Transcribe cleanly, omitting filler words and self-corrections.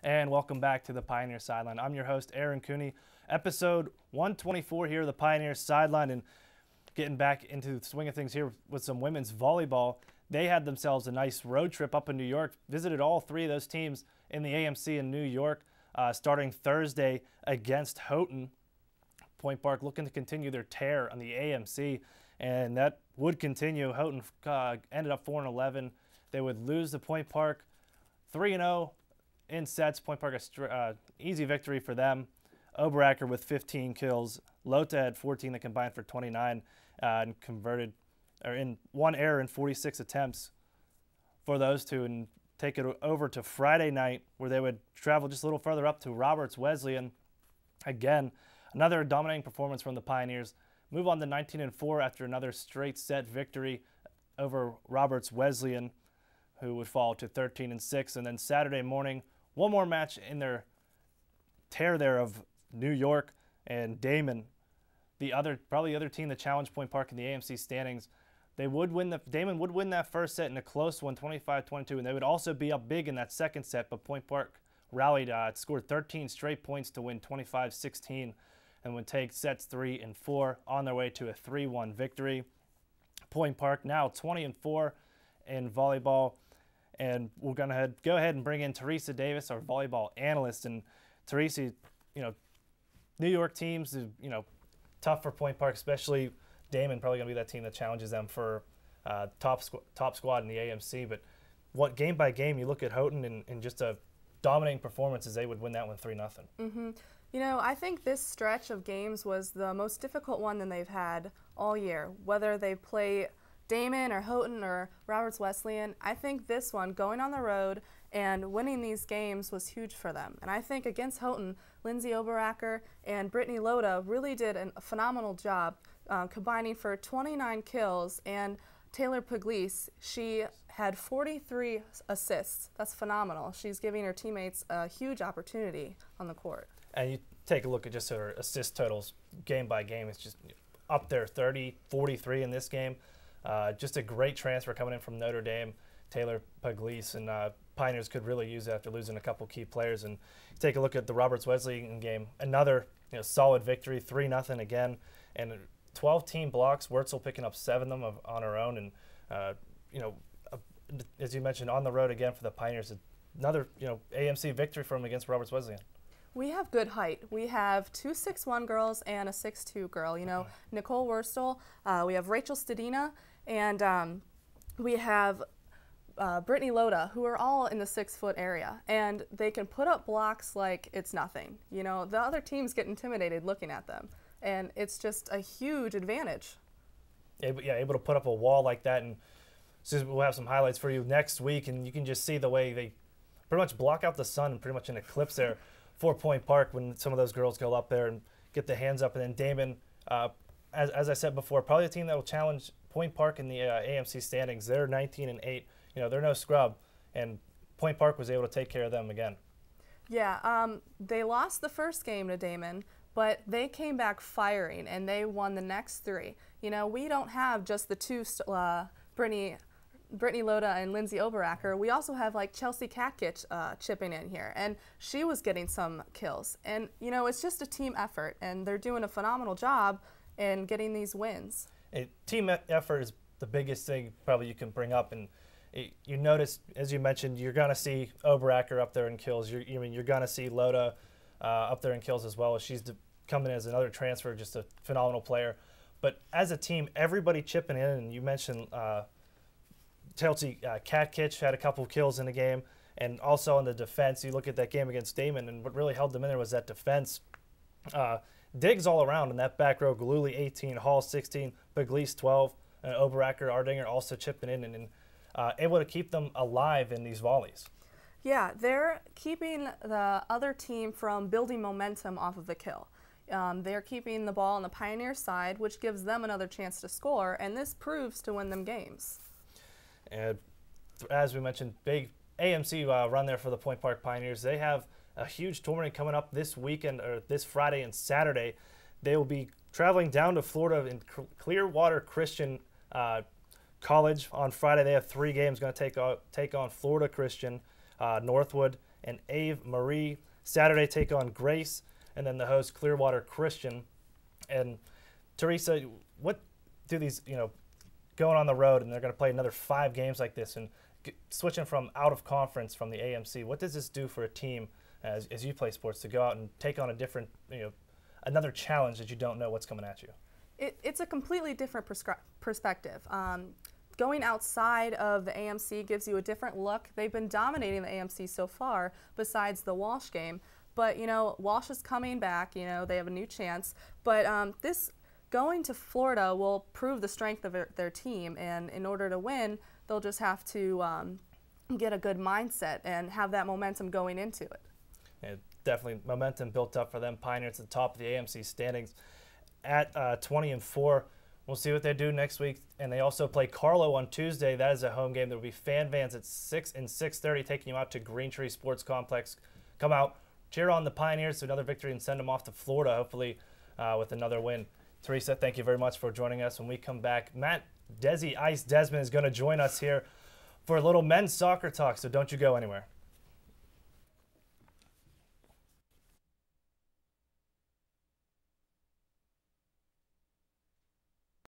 And welcome back to the Pioneer Sideline. I'm your host, Aaron Cooney. Episode 124 here, the Pioneer Sideline, and getting back into the swing of things here with some women's volleyball. They had themselves a nice road trip up in New York, visited all three of those teams in the AMC in New York, starting Thursday against Houghton. Point Park looking to continue their tear on the AMC, and that would continue. Houghton ended up 4-11. They would lose to Point Park 3-0 in sets. Point Park, easy victory for them. Oberacker with 15 kills. Lota had 14 that combined for 29 and converted, or in one error in 46 attempts for those two, and take it over to Friday night where they would travel just a little further up to Roberts Wesleyan. Again, another dominating performance from the Pioneers. Move on to 19-4 after another straight set victory over Roberts Wesleyan, who would fall to 13-6. And then Saturday morning, one more match in their tear there of New York and Daemen, probably the other team that challenged Point Park in the AMC standings. Daemen would win that first set in a close one, 25-22, and they would also be up big in that second set, but Point Park rallied, scored 13 straight points to win 25-16, and would take sets 3 and 4 on their way to a 3-1 victory. Point Park now 20-4 in volleyball. And we're going to go ahead and bring in Teresa Davis, our volleyball analyst. And Teresa, New York teams, tough for Point Park, especially Daemen, probably going to be that team that challenges them for top squad in the AMC. But what game by game, you look at Houghton and just a dominating performance as they would win that one 3-0. Mm-hmm. I think this stretch of games was the most difficult one that they've had all year, whether they play Daemen or Houghton or Roberts Wesleyan. I think this one, going on the road and winning these games, was huge for them. And I think against Houghton, Lindsay Oberacker and Brittany Lota really did a phenomenal job combining for 29 kills. And Taylor Pugliese, she had 43 assists. That's phenomenal. She's giving her teammates a huge opportunity on the court. And you take a look at just her assist totals game by game. It's just up there, 30, 43 in this game. Just a great transfer coming in from Notre Dame, Taylor Pugliese, and Pioneers could really use it after losing a couple key players. And take a look at the Roberts Wesleyan game, another solid victory, 3-0 again, and 12 team blocks. Wurtzel picking up 7 of them on her own, and as you mentioned, on the road again for the Pioneers, another AMC victory from against Roberts Wesleyan. We have good height. We have 2 6'1" girls and a 6'2" girl. Nicole Wurtzel. We have Rachel Stadina, and we have Brittany Lota, who are all in the 6-foot area, and they can put up blocks like it's nothing. The other teams get intimidated looking at them, and it's just a huge advantage. Able to put up a wall like that, and so we'll have some highlights for you next week, and you can just see the way they pretty much block out the sun and pretty much an eclipse there for Point Park when some of those girls go up there and get the hands up. And then Daemen, as I said before, probably a team that will challenge Point Park in the AMC standings. They're 19-8. They're no scrub, and Point Park was able to take care of them again. Yeah, they lost the first game to Daemen, but they came back firing, and they won the next 3. We don't have just the 2 Brittany Lota and Lindsay Oberacker. We also have Chelsea Katkich chipping in here, and she was getting some kills. And it's just a team effort, and they're doing a phenomenal job in getting these wins. Team effort is the biggest thing probably you can bring up, and you notice, as you mentioned, you're going to see Oberacker up there in kills. You're going to see Lota up there in kills as well. She's coming as another transfer, just a phenomenal player. But as a team, everybody chipping in, and you mentioned Chelsea Katkich had a couple kills in the game, and also on the defense, you look at that game against Daemen, and what really held them in there was that defense. Digs all around in that back row. Galuli 18, Hall 16, Pugliese 12, and Oberacker, Ardinger also chipping in and able to keep them alive in these volleys. Yeah, they're keeping the other team from building momentum off of the kill. They're keeping the ball on the Pioneer side, which gives them another chance to score, and this proves to win them games. And as we mentioned, big AMC run there for the Point Park Pioneers. They have a huge tournament coming up this weekend, or this Friday and Saturday. They will be traveling down to Florida in Clearwater Christian College on Friday. They have 3 games going to take on Florida Christian, Northwood, and Ave Marie. Saturday take on Grace, and then the host Clearwater Christian. And Teresa, what do these, going on the road and they're going to play another 5 games like this and switching from out of conference from the AMC, what does this do for a team as you play sports to go out and take on a different, another challenge that you don't know what's coming at you? It's a completely different perspective. Going outside of the AMC gives you a different look. They've been dominating the AMC so far, besides the Walsh game. But, Walsh is coming back. They have a new chance. But this going to Florida will prove the strength of their team. And in order to win, they'll just have to get a good mindset and have that momentum going into it. Yeah, definitely momentum built up for them. Pioneers at the top of the AMC standings at 20-4. We'll see what they do next week. And they also play Carlo on Tuesday. That is a home game. There will be fan vans at 6 and 6:30 taking you out to Green Tree Sports Complex. Come out, cheer on the Pioneers to another victory and send them off to Florida, hopefully with another win. Teresa, thank you very much for joining us. When we come back, Matt Desi Ice Desmond is going to join us here for a little men's soccer talk, so don't you go anywhere.